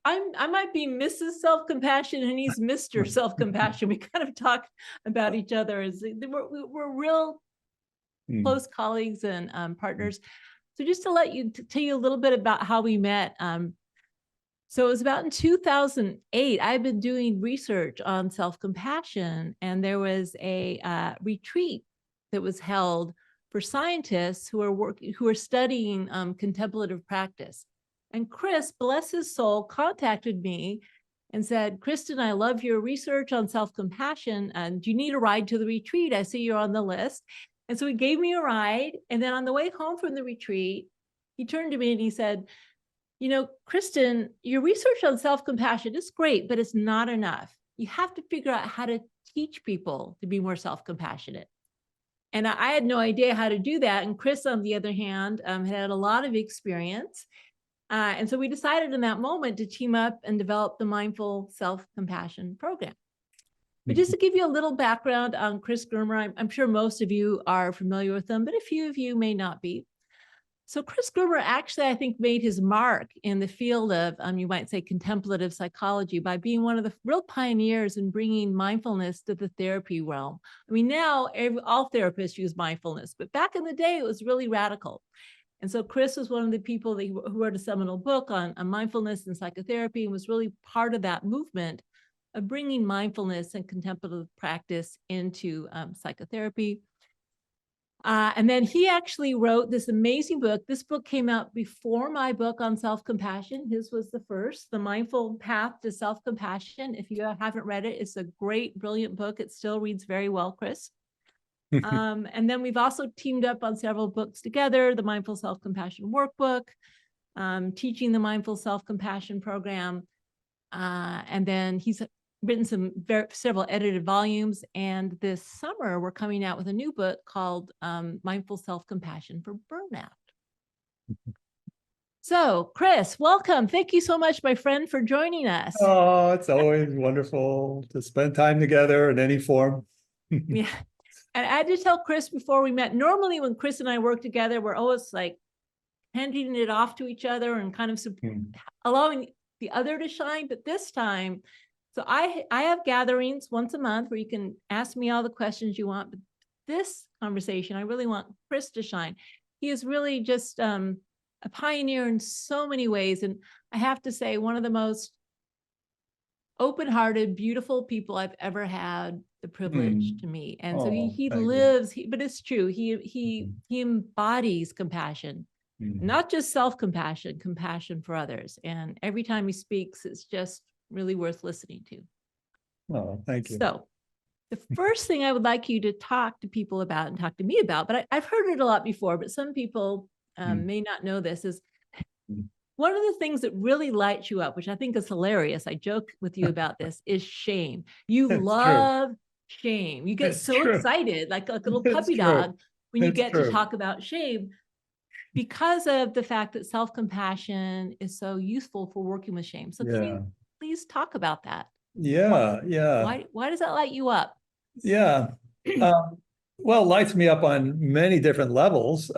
I might be Mrs. Self-Compassion and he's Mr. Self-Compassion. We kind of talk about each other as we're real close colleagues and partners. So just to tell you a little bit about how we met. So it was about in 2008. I've been doing research on self-compassion, and there was a retreat that was held for scientists who are studying contemplative practice. And Chris, bless his soul, contacted me and said, Kristin, I love your research on self-compassion. And do you need a ride to the retreat? I see you're on the list. And so he gave me a ride. And then on the way home from the retreat, he turned to me and he said, you know, Kristin, your research on self-compassion is great, but it's not enough. You have to figure out how to teach people to be more self-compassionate. And I had no idea how to do that. And Chris, on the other hand, had a lot of experience. And so we decided in that moment to team up and develop the Mindful Self-Compassion program. But just to give you a little background on Chris Germer, I'm sure most of you are familiar with him, but a few of you may not be. So Chris Germer actually, I think, made his mark in the field of, you might say, contemplative psychology by being one of the real pioneers in bringing mindfulness to the therapy realm. I mean, now all therapists use mindfulness, but back in the day, it was really radical. And so Chris was one of the people who wrote a seminal book on mindfulness and psychotherapy and was really part of that movement of bringing mindfulness and contemplative practice into psychotherapy. And then he actually wrote this amazing book. This book came out before my book on self-compassion. His was the first, The Mindful Path to Self-Compassion. If you haven't read it, it's a great, brilliant book. It still reads very well, Chris. And then we've also teamed up on several books together, the Mindful Self-Compassion Workbook, Teaching the Mindful Self-Compassion Program. And then he's written several edited volumes. And this summer, we're coming out with a new book called Mindful Self-Compassion for Burnout. So, Chris, welcome. Thank you so much, my friend, for joining us. Oh, it's always wonderful to spend time together in any form. Yeah. And I had to tell Chris before we met, normally when Chris and I work together, we're always like handing it off to each other and kind of allowing the other to shine. But this time, so I have gatherings once a month where you can ask me all the questions you want. But this conversation, I really want Chris to shine. He is really just a pioneer in so many ways. And I have to say, one of the most open-hearted, beautiful people I've ever had the privilege to meet. And so he lives, but it's true. He embodies compassion, not just self-compassion, compassion for others. And every time he speaks, it's just really worth listening to. Oh, thank you. So the first thing I would like you to talk to people about and talk to me about, but I've heard it a lot before, but some people may not know this, is one of the things that really lights you up, which I think is hilarious, I joke with you about this, is shame. You love shame. You get so excited, like a little puppy dog, when you get to talk about shame, because of the fact that self-compassion is so useful for working with shame. So can you please talk about that? Why does that light you up? Well, it lights me up on many different levels.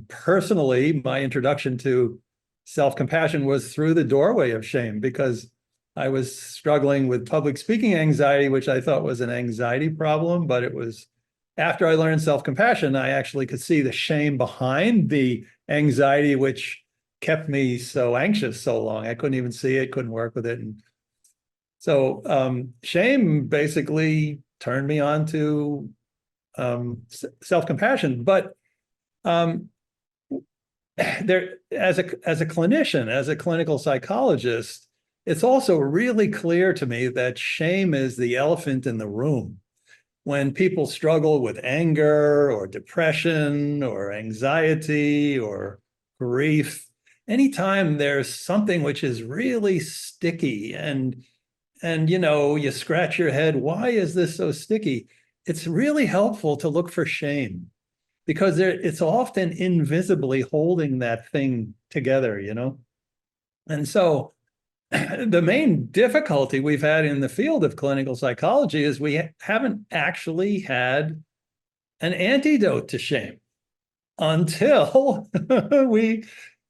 Personally, my introduction to self-compassion was through the doorway of shame, because I was struggling with public speaking anxiety, which I thought was an anxiety problem, but it was after I learned self-compassion, I actually could see the shame behind the anxiety, which kept me so anxious so long. I couldn't even see it, couldn't work with it. And so shame basically turned me on to self-compassion. But there, as a clinician, as a clinical psychologist, it's also really clear to me that shame is the elephant in the room. When people struggle with anger or depression or anxiety or grief, anytime there's something which is really sticky and you know, you scratch your head, why is this so sticky? It's really helpful to look for shame, because it's often invisibly holding that thing together, you know? And so the main difficulty we've had in the field of clinical psychology is we haven't actually had an antidote to shame until we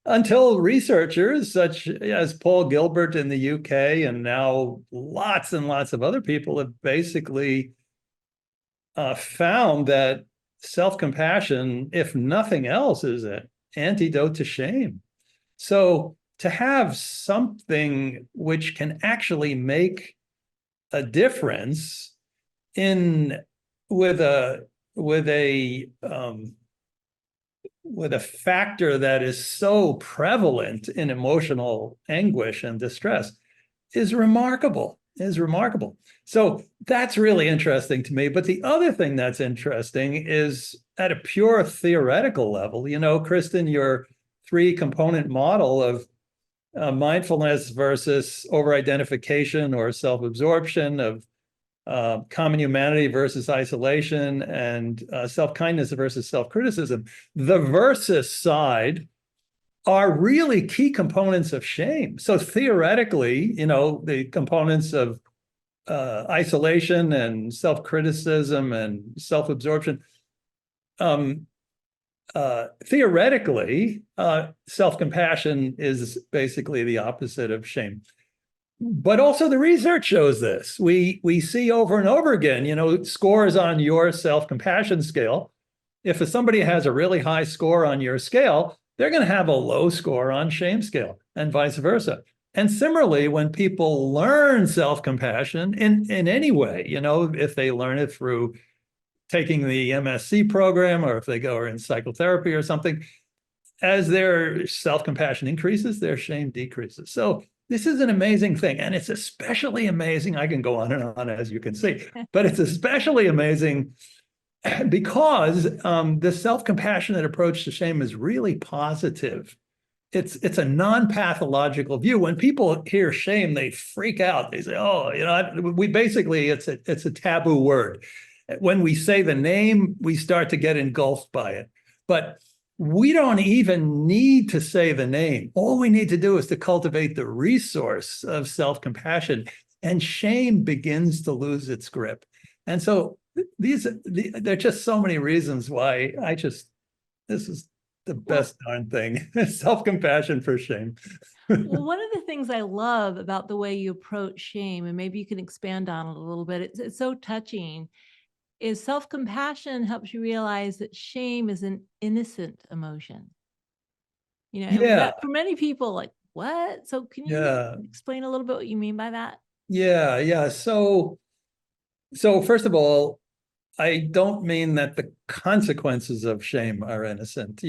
Until researchers such as Paul Gilbert in the UK and now lots and lots of other people have basically found that self-compassion, if nothing else, is an antidote to shame. So to have something which can actually make a difference in with a factor that is so prevalent in emotional anguish and distress is remarkable, So that's really interesting to me. But the other thing that's interesting is at a pure theoretical level, Kristin, your 3-component model of mindfulness versus over-identification or self-absorption, of common humanity versus isolation, and self-kindness versus self-criticism, the versus side are really key components of shame. So theoretically, the components of isolation and self-criticism and self-absorption, theoretically, self-compassion is basically the opposite of shame. But also the research shows this. We see over and over again, scores on your self-compassion scale. If somebody has a really high score on your scale, they're going to have a low score on shame scale, and vice versa. And similarly, when people learn self-compassion in any way, if they learn it through taking the MSc program, or if they go in psychotherapy or something, as their self-compassion increases, their shame decreases. So this is an amazing thing. And it's especially amazing. I can go on and on, as you can see, but it's especially amazing because the self-compassionate approach to shame is really positive. It's a non-pathological view. When people hear shame, they freak out. They say, "Oh, we basically it's a taboo word." When we say the name, we start to get engulfed by it. But we don't even need to say the name. All we need to do is to cultivate the resource of self-compassion, and shame begins to lose its grip. And so there are just so many reasons why this is the best darn thing. Self-compassion for shame. Well, one of the things I love about the way you approach shame, and maybe you can expand on it a little bit, it's so touching, is self-compassion helps you realize that shame is an innocent emotion. Yeah. For many people, like, what? So can you explain a little bit what you mean by that? Yeah. So first of all, I don't mean that the consequences of shame are innocent.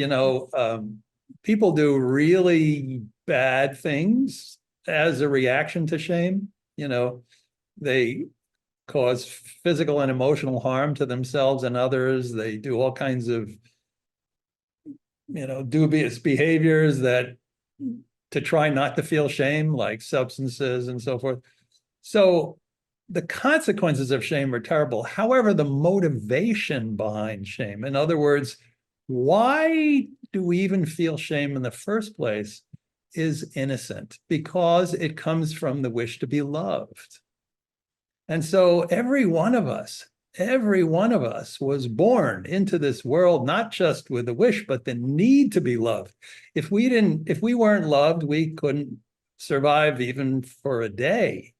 People do really bad things as a reaction to shame. They cause physical and emotional harm to themselves and others. They do all kinds of, dubious behaviors to try not to feel shame, like substances and so forth. So the consequences of shame are terrible. However, the motivation behind shame, in other words, why do we even feel shame in the first place, is innocent, because it comes from the wish to be loved. And so every one of us was born into this world, not just with a wish, but the need to be loved. If we weren't loved, we couldn't survive even for a day,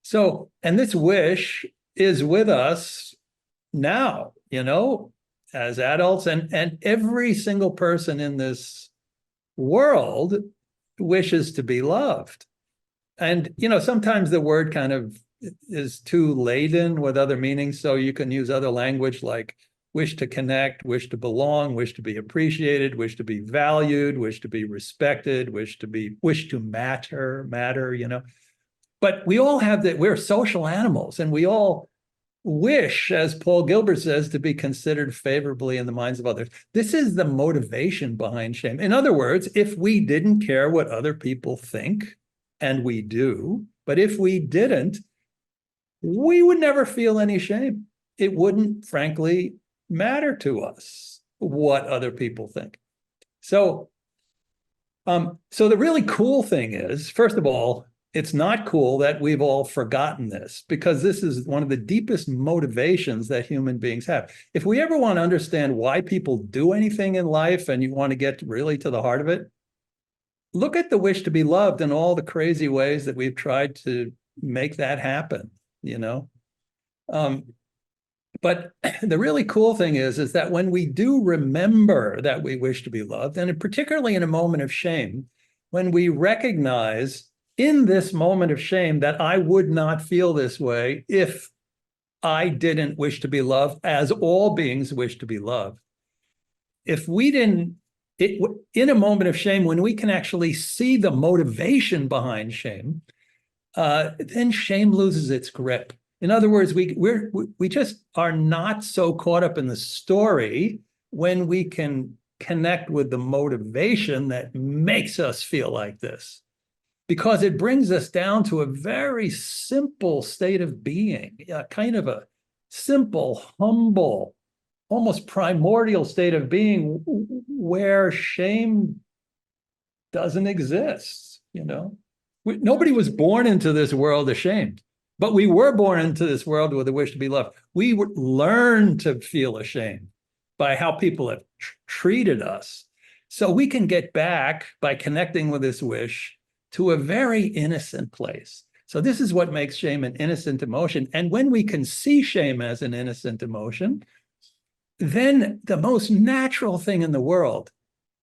So, and this wish is with us now, as adults, and every single person in this world wishes to be loved. And, sometimes the word kind of is too laden with other meanings. So you can use other language like wish to connect, wish to belong, wish to be appreciated, wish to be valued, wish to be respected, wish to matter, But we all have that. We're social animals, and we all wish, as Paul Gilbert says, to be considered favorably in the minds of others. This is the motivation behind shame. In other words, if we didn't care what other people think, and we do, but if we didn't, we would never feel any shame. It wouldn't, frankly, matter to us what other people think. So the really cool thing is, first of all, it's not cool that we've all forgotten this, because this is one of the deepest motivations that human beings have. If we ever want to understand why people do anything in life, and you want to get really to the heart of it, look at the wish to be loved and all the crazy ways that we've tried to make that happen, you know? But the really cool thing is that when we do remember that we wish to be loved, and particularly in a moment of shame, when we recognize in this moment of shame that I would not feel this way if I didn't wish to be loved, as all beings wish to be loved. If we didn't, in a moment of shame, when we can actually see the motivation behind shame, then shame loses its grip. In other words, we just are not so caught up in the story when we can connect with the motivation that makes us feel like this, because it brings us down to a very simple state of being, kind of a simple, humble, almost primordial state of being where shame doesn't exist, you know? Nobody was born into this world ashamed. But we were born into this world with a wish to be loved. We learn to feel ashamed by how people have treated us. So we can get back, by connecting with this wish, to a very innocent place. So this is what makes shame an innocent emotion. And when we can see shame as an innocent emotion, then the most natural thing in the world,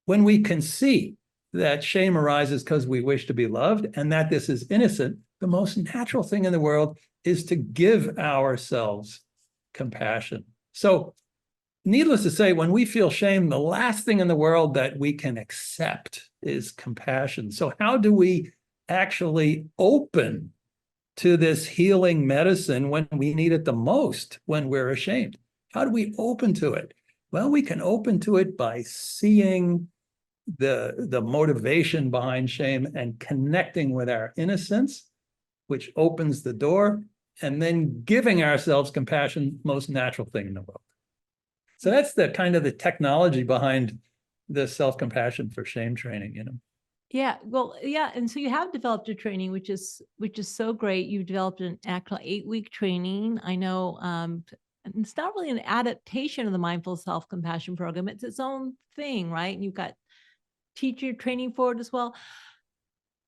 when we can see that shame arises because we wish to be loved and that this is innocent, the most natural thing in the world is to give ourselves compassion. So, needless to say, when we feel shame, the last thing in the world that we can accept is compassion. So how do we actually open to this healing medicine when we need it the most, when we're ashamed? How do we open to it? Well, we can open to it by seeing the motivation behind shame and connecting with our innocence, which opens the door, and then giving ourselves compassion, most natural thing in the world. So that's the kind of the technology behind the self-compassion for shame training, you know? Yeah, well, yeah. And so you have developed a training, which is so great. You've developed an actual 8-week training. I know it's not really an adaptation of the mindful self-compassion program. It's its own thing, right? And you've got teacher training for it as well.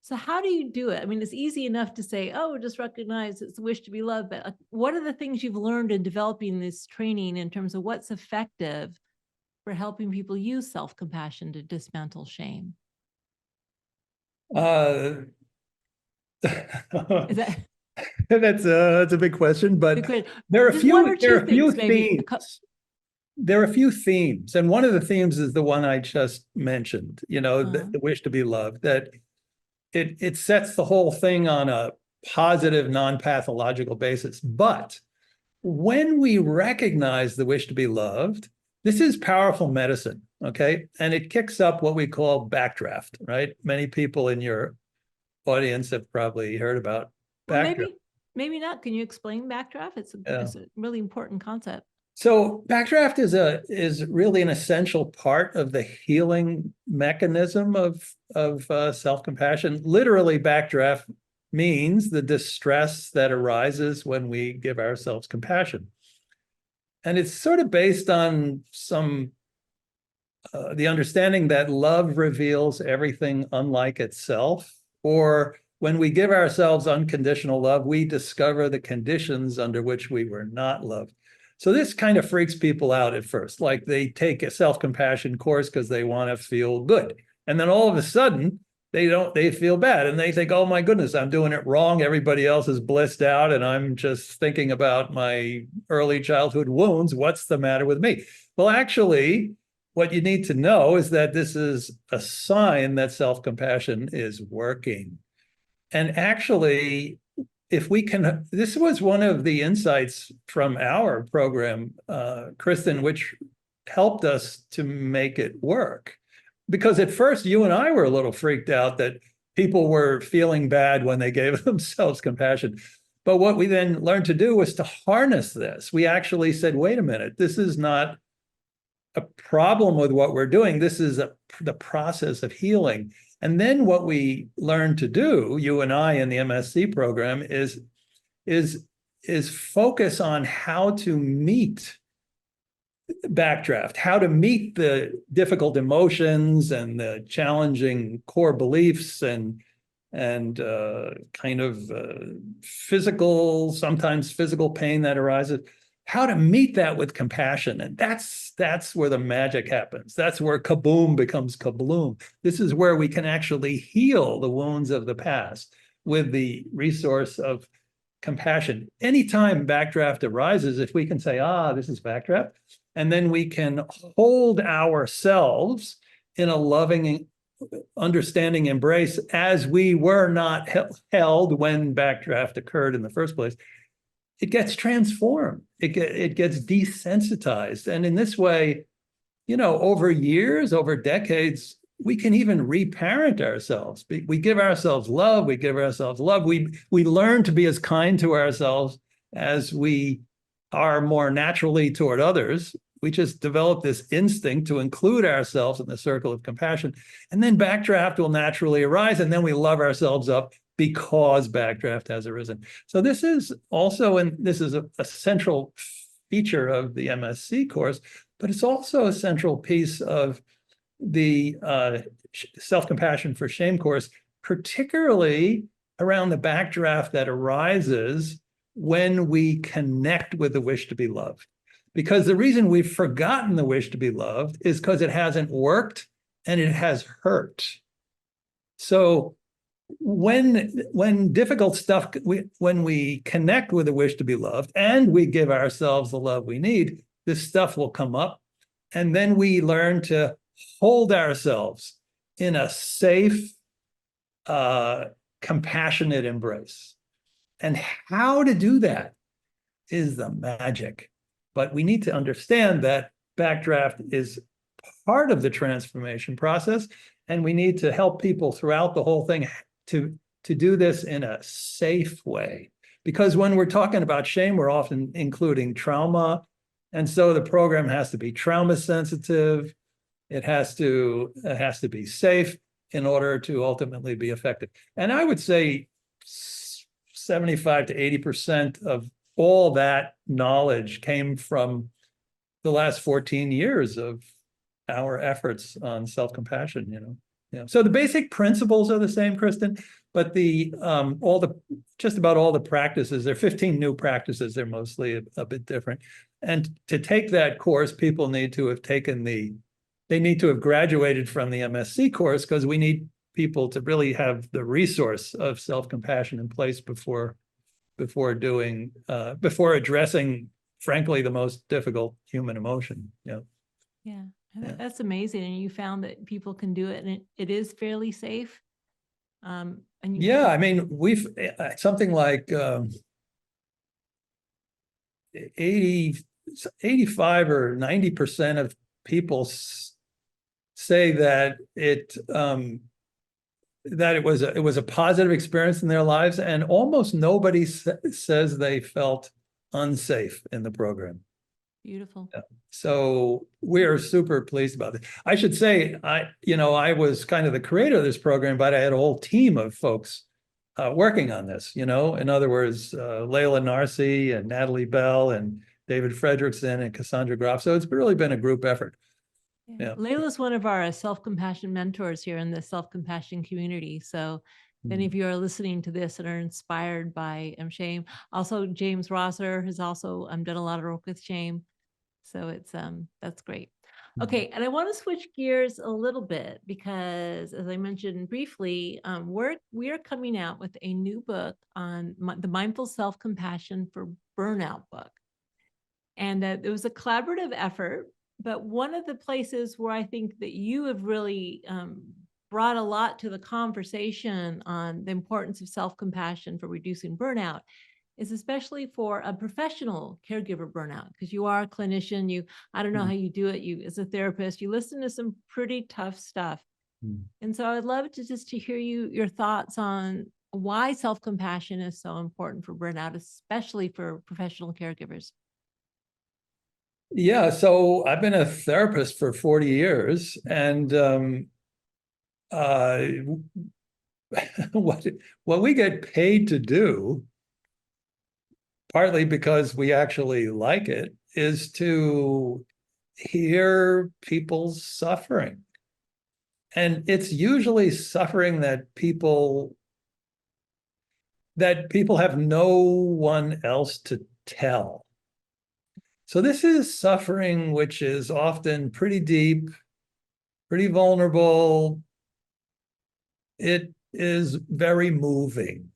So how do you do it? I mean, it's easy enough to say, oh, just recognize it's the wish to be loved. But what are the things you've learned in developing this training in terms of what's effective for helping people use self-compassion to dismantle shame? Is that that's a big question, but there are a few themes. There are a few themes, and one of the themes is the one I just mentioned, you know, the wish to be loved, that it sets the whole thing on a positive, non-pathological basis. But when we recognize the wish to be loved, this is powerful medicine, okay? And it kicks up what we call backdraft, right? Many people in your audience have probably heard about backdraft. Well, maybe not. Can you explain backdraft? It's a really important concept. So backdraft is really an essential part of the healing mechanism of self-compassion. Literally, backdraft means the distress that arises when we give ourselves compassion. And it's sort of based on the understanding that love reveals everything unlike itself, or when we give ourselves unconditional love, we discover the conditions under which we were not loved. So this kind of freaks people out at first, like they take a self-compassion course because they want to feel good. And then all of a sudden, they feel bad and they think, oh my goodness, I'm doing it wrong. Everybody else is blissed out and I'm just thinking about my early childhood wounds. What's the matter with me? Well, actually, what you need to know is that this is a sign that self-compassion is working. And actually, if we can, this was one of the insights from our program, Kristin, which helped us to make it work. Because at first, you and I were a little freaked out that people were feeling bad when they gave themselves compassion. But what we then learned to do was to harness this. We actually said, wait a minute, this is not a problem with what we're doing. This is the process of healing. And then what we learn to do, you and I in the MSc program, is focus on how to meet backdraft, how to meet the difficult emotions and the challenging core beliefs and kind of sometimes physical pain that arises, how to meet that with compassion. And that's where the magic happens. That's where kaboom becomes kabloom. This is where we can actually heal the wounds of the past with the resource of compassion. Anytime backdraft arises, if we can say, this is backdraft, and then we can hold ourselves in a loving, understanding embrace as we were not held when backdraft occurred in the first place, it gets transformed. It gets desensitized. And in this way, over years, over decades, we can even reparent ourselves. We give ourselves love. We give ourselves love. We learn to be as kind to ourselves as we are more naturally toward others. We just develop this instinct to include ourselves in the circle of compassion. And then backdraft will naturally arise. And then we love ourselves up because backdraft has arisen. So this is also, and this is a central feature of the MSc course, but it's also a central piece of the Self-Compassion for Shame course, particularly around the backdraft that arises when we connect with the wish to be loved. Because the reason we've forgotten the wish to be loved is because it hasn't worked and it has hurt. So when difficult stuff, when we connect with the wish to be loved and we give ourselves the love we need, this stuff will come up. And then we learn to hold ourselves in a safe, compassionate embrace. And how to do that is the magic. But we need to understand that backdraft is part of the transformation process, and we need to help people throughout the whole thing to do this in a safe way. Because when we're talking about shame, we're often including trauma. And so the program has to be trauma sensitive. It has to be safe in order to ultimately be effective. And I would say 75 to 80% of all that knowledge came from the last 14 years of our efforts on self-compassion, So the basic principles are the same, Kristin, but just about all the practices, there are 15 new practices, they're mostly a bit different. And to take that course, people need to have they need to have graduated from the MSc course, because we need people to really have the resource of self-compassion in place before addressing, frankly, the most difficult human emotion. Yeah, that's amazing. And you found that people can do it, and it is fairly safe. I mean, we've something like 85 or 90% of people say that it was a positive experience in their lives, and almost nobody says they felt unsafe in the program. Beautiful. So we're super pleased about it. I should say, I was kind of the creator of this program, but I had a whole team of folks working on this. In other words, Layla Narcy and Natalie Bell and David Fredrickson and Cassandra Groff. So it's really been a group effort. Yeah. Layla's one of our self-compassion mentors here in the self-compassion community. So if any of you are listening to this and are inspired by shame, also James Rosser has also done a lot of work with shame. So it's that's great. Okay, and I want to switch gears a little bit because, as I mentioned briefly, we are coming out with a new book on the Mindful Self-Compassion for Burnout book. And it was a collaborative effort, but one of the places where I think that you have really brought a lot to the conversation on the importance of self-compassion for reducing burnout is especially for a professional caregiver burnout, because you are a clinician. I don't know how you do it. You, as a therapist, you listen to some pretty tough stuff. And so I'd love to hear your thoughts on why self-compassion is so important for burnout, especially for professional caregivers. Yeah, so I've been a therapist for 40 years, and what we get paid to do, partly because we actually like it, is to hear people's suffering. And it's usually suffering that people have no one else to tell. So this is suffering which is often pretty deep, pretty vulnerable. It is very moving.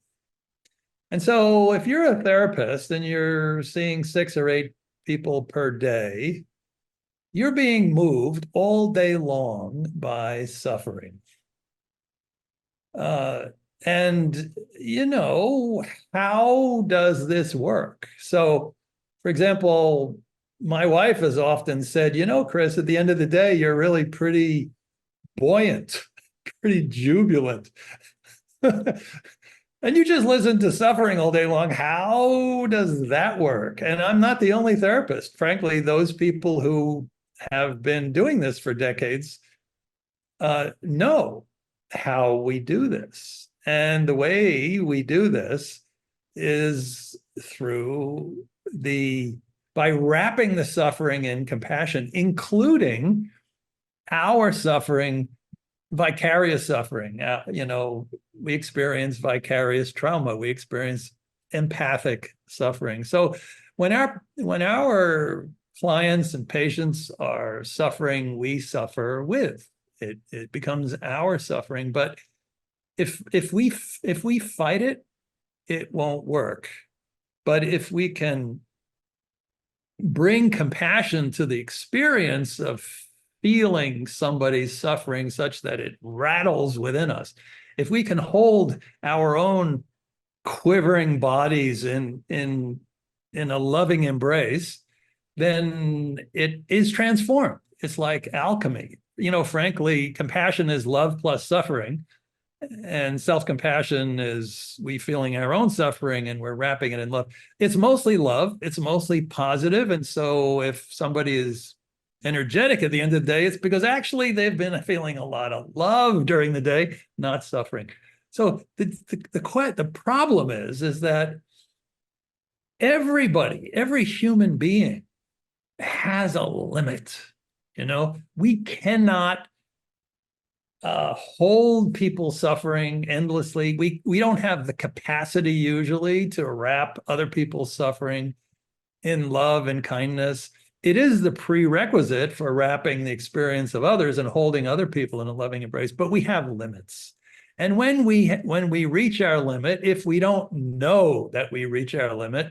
And so if you're a therapist and you're seeing 6 or 8 people per day, you're being moved all day long by suffering. And, how does this work? So, for example, my wife has often said, Chris, at the end of the day, you're really pretty buoyant, pretty jubilant. And you just listen to suffering all day long. How does that work? And I'm not the only therapist. Frankly, those people who have been doing this for decades know how we do this. And the way we do this is by wrapping the suffering in compassion, including our suffering, vicarious suffering. We experience vicarious trauma. We experience empathic suffering. So when our clients and patients are suffering, we suffer with it. It becomes our suffering. But if we fight it, it won't work. But if we can bring compassion to the experience of feeling somebody's suffering such that it rattles within us, if we can hold our own quivering bodies in a loving embrace, then it is transformed. It's like alchemy. Frankly, compassion is love plus suffering. And self-compassion is we feeling our own suffering and we're wrapping it in love. It's mostly love. It's mostly positive. And so if somebody is energetic at the end of the day, it's because actually they've been feeling a lot of love during the day, not suffering. So the problem is that every human being has a limit. We cannot hold people suffering endlessly. We don't have the capacity usually to wrap other people's suffering in love and kindness. It is the prerequisite for wrapping the experience of others and holding other people in a loving embrace, but we have limits. And when we reach our limit, if we don't know that we reach our limit,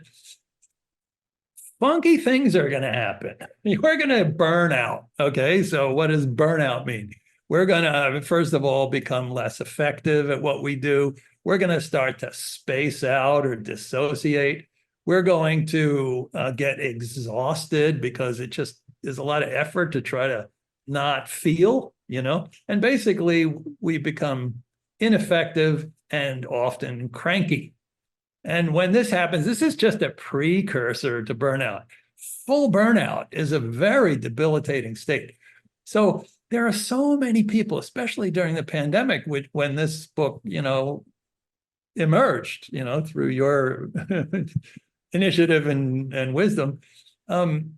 funky things are going to happen. We're going to burn out. Okay, so what does burnout mean? We're going to, first of all, become less effective at what we do. We're going to start to space out or dissociate. We're going to get exhausted because it just is a lot of effort to try to not feel, and basically we become ineffective and often cranky. And when this happens, this is just a precursor to burnout. Full burnout is a very debilitating state. So there are so many people, especially during the pandemic, when this book, emerged, through your initiative and wisdom. When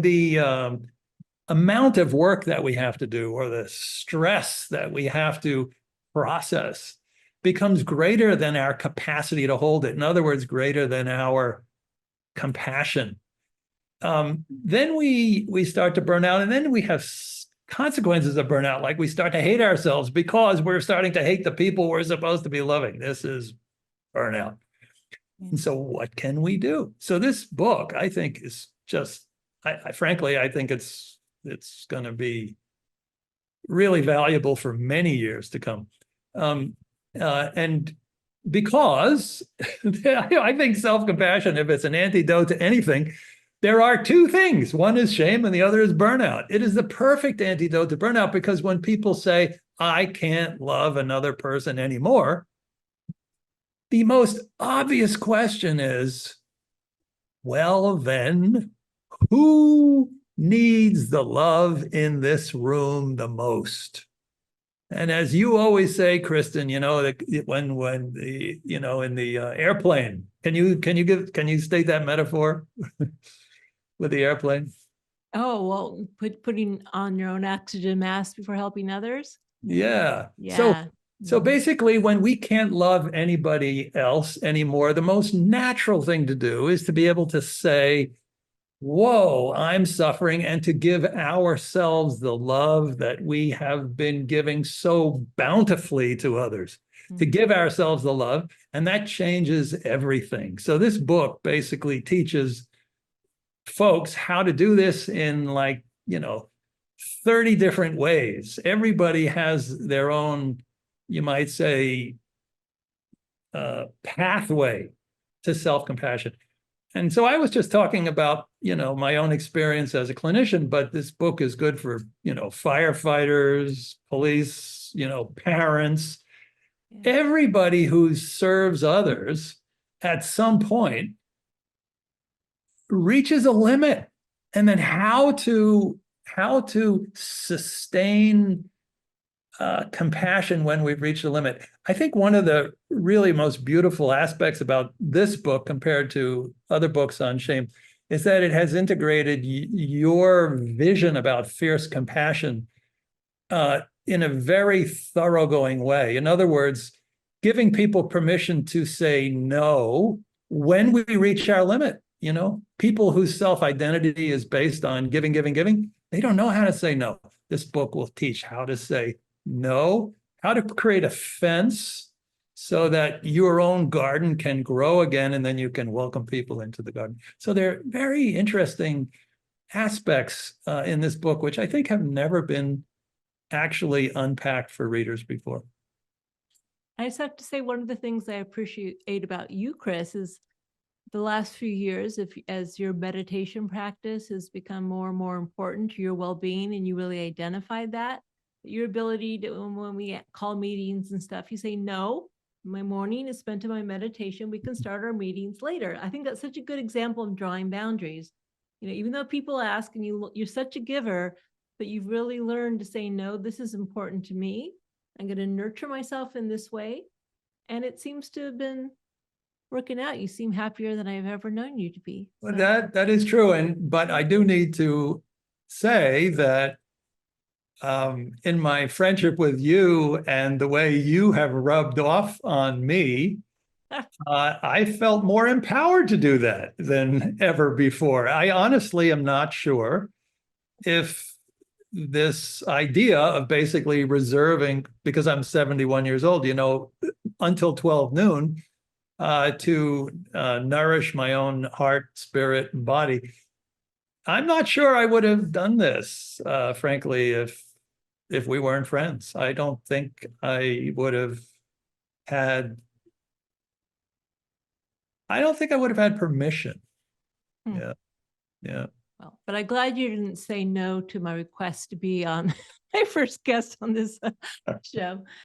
the amount of work that we have to do, or the stress that we have to process, becomes greater than our capacity to hold it. In other words, greater than our compassion. Then we start to burn out, and then we have consequences of burnout, like we start to hate ourselves because we're starting to hate the people we're supposed to be loving. This is burnout. And so what can we do? So this book, I think, is just, frankly, I think it's going to be really valuable for many years to come. And because I think self-compassion, if it's an antidote to anything, there are 2 things. One is shame and the other is burnout. It is the perfect antidote to burnout, because when people say, I can't love another person anymore, the most obvious question is, well, then who needs the love in this room the most. And as you always say, Kristin, you know, when the, you know, in the airplane, can you state that metaphor with the airplane? Oh, well, putting on your own oxygen mask before helping others. Yeah. Yeah. So basically, when we can't love anybody else anymore, the most natural thing to do is to be able to say, whoa, I'm suffering, and to give ourselves the love that we have been giving so bountifully to others, to give ourselves the love, and that changes everything. So this book basically teaches folks how to do this in, like, you know, 30 different ways. Everybody has their own, you might say, pathway to self-compassion. And so I was just talking about, you know, my own experience as a clinician, but this book is good for, you know, firefighters, police, you know, parents, everybody who serves others at some point reaches a limit. And then how to sustain compassion when we've reached a limit. I think one of the really most beautiful aspects about this book compared to other books on shame is that it has integrated your vision about fierce compassion in a very thoroughgoing way. In other words, giving people permission to say no when we reach our limit. You know, people whose self-identity is based on giving, they don't know how to say no. This book will teach how to say no, how to create a fence so that your own garden can grow again, and then you can welcome people into the garden. So there are very interesting aspects in this book, which I think have never been actually unpacked for readers before. I just have to say, one of the things I appreciate about you, Chris, is the last few years, as your meditation practice has become more and more important to your well-being, and you really identified that, your ability to, when we call meetings and stuff, you say, no, my morning is spent in my meditation. We can start our meetings later. I think that's such a good example of drawing boundaries. You know, even though people ask and you're such a giver, but you've really learned to say, no, this is important to me. I'm going to nurture myself in this way. And it seems to have been working out. You seem happier than I've ever known you to be. So. That is true. But I do need to say that in my friendship with you and the way you have rubbed off on me, I felt more empowered to do that than ever before. I honestly am not sure if this idea of basically reserving, because I'm 71 years old, you know, until 12 noon to nourish my own heart, spirit, and body. I'm not sure I would have done this, frankly, if we weren't friends. I don't think I would have had, I don't think I would have had permission. Yeah. Yeah. Well, but I'm glad you didn't say no to my request to be on my first guest on this show.